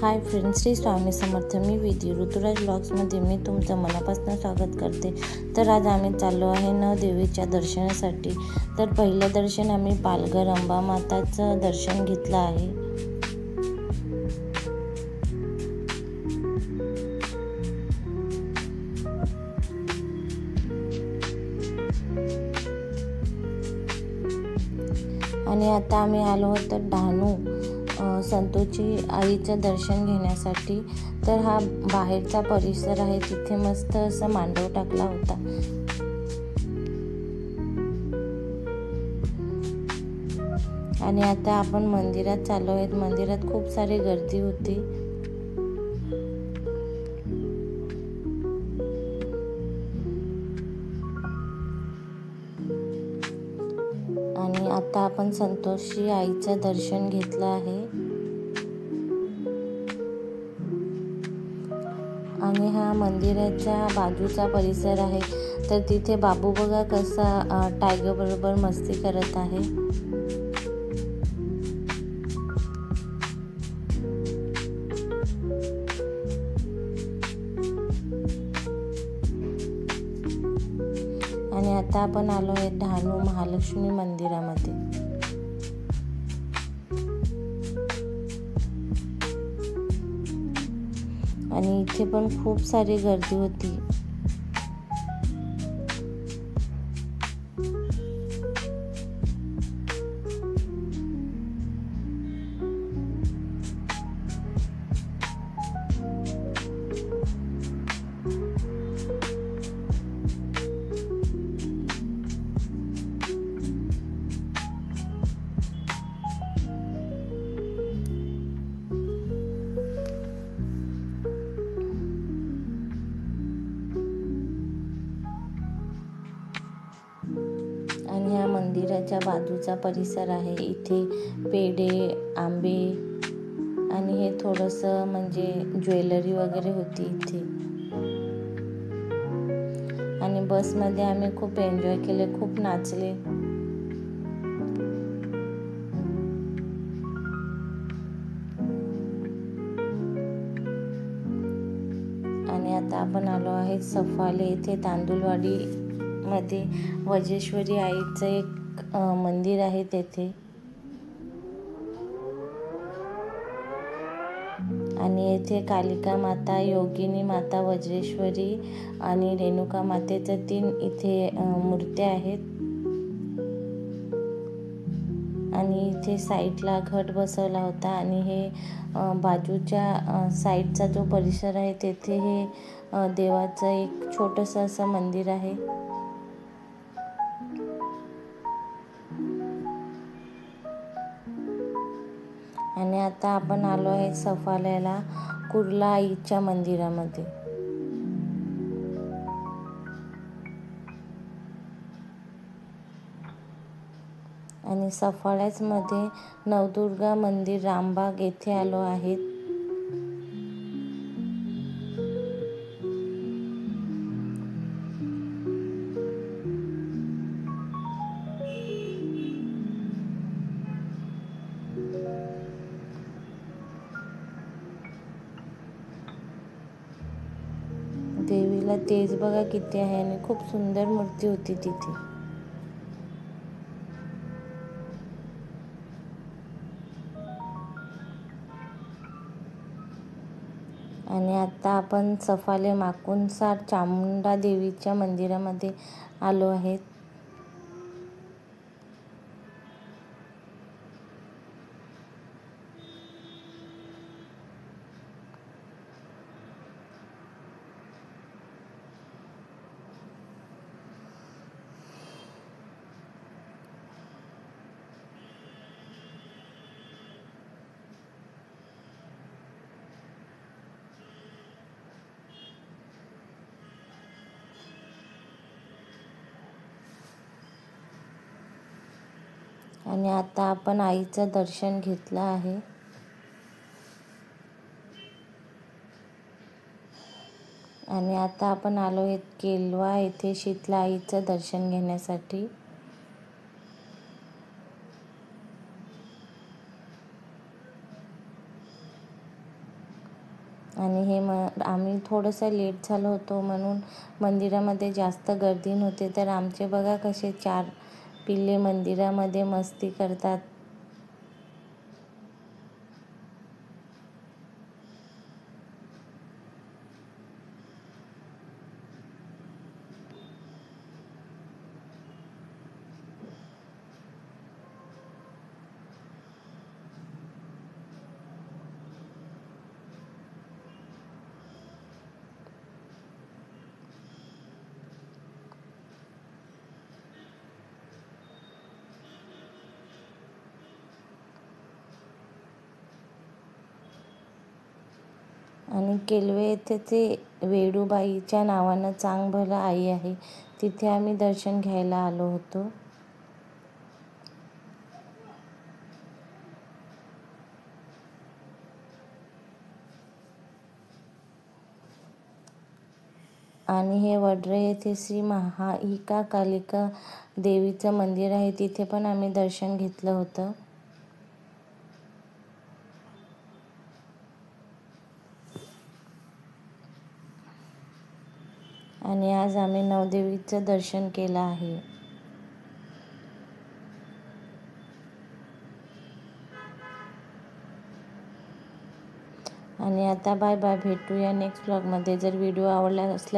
Hi friends, Shri Swami Samarth. मी विधी ऋतुराज ब्लॉग्समध्ये मी तुमचं मनापासून स्वागत करते. तर आज आम्ही चाललो आहे नवदेवीच्या दर्शनासाठी. तर पहिलं दर्शन आम्ही पालघर अंबा माताचं दर्शन घेतलं आहे. आणि आता आम्ही आलो होतो डहाणू संतोषी आईचं दर्शन घेण्यासाठी. तर हा बाहेरचा परिसर आहे, तिथे मस्त असं मांडव टाकला होता. आणि आता आपण मंदिरात चाललो आहेत. मंदिरात खूप सारी गर्दी होती. आणि आता आपण संतोषी आईचं दर्शन घेतलं आहे. आणि हा मंदिराच्या बाजूचा परिसर आहे. तर तिथे बाबू बघा कसा टायगर बरोबर मस्ती करत आहे. आणि आता आपण आलो आहे डहाणू महालक्ष्मी मंदिरामध्ये. आणि इथे पण खूप सारी गर्दी होती. आणि या मंदिराच्या बाजूचा परिसर आहे. इथे पेढे, आंबे आणि हे थोडंसं म्हणजे ज्वेलरी वगैरे होती इथे. आणि बसमध्ये आम्ही खूप एन्जॉय केले, खूप नाचले. आणि आता आपण आलो आहे सफाले येथे. तांदुळवाडी मध्ये वज्रेश्वरी आईचं एक मंदिर आहे तेथे. आणि येथे कालिका माता, योगिनी माता, वज्रेश्वरी आणि रेणुका मातेच्या 3 इथे मूर्त्या आहेत. आणि इथे साईडला घट बसवला होता. आणि हे बाजूच्या साईडचा जो परिसर आहे तेथे हे देवाचं एक छोटंसं असं मंदिर आहे. आणि आता आपण आलो आहे सफाल्याला कुर्ला आईच्या मंदिरामध्ये. आणि सफाळ्याच मध्ये नवदुर्गा मंदिर रामबाग येथे आलो आहेत. देवीला तेज बघा किती आहे आणि खूप सुंदर मूर्ती होती तिथे. आणि आता आपण सफाले माकुणसार चामुंडा देवीच्या मंदिरामध्ये आलो आहेत. आणि आता आपण आईचं दर्शन घेतलं आहे. आणि आता आपण आलो आहेत केलवा येथे शीतला आईचं दर्शन घेण्यासाठी. आणि आम्ही थोडंसं लेट झालो होतो म्हणून मंदिरामध्ये जास्त गर्दी नव्हती. तर आमचे बघा कसे 4 पिल्ले मंदिरामध्ये मस्ती करतात. आणि केलवे येथे ते वेडूबाईच्या नावानं चांगभलं आई आहे, तिथे आम्ही दर्शन घ्यायला आलो होतो. आणि हे वडरे येथे श्री महाईका कालिका देवीचं मंदिर आहे, तिथे पण आम्ही दर्शन घेतलं होतं. आणि आज आम्ही नवदेवीचं दर्शन केलं आहे. आणि आता बाय बाय, भेटूया नेक्स्ट व्लॉगमध्ये. जर व्हिडिओ आवडला असल्यास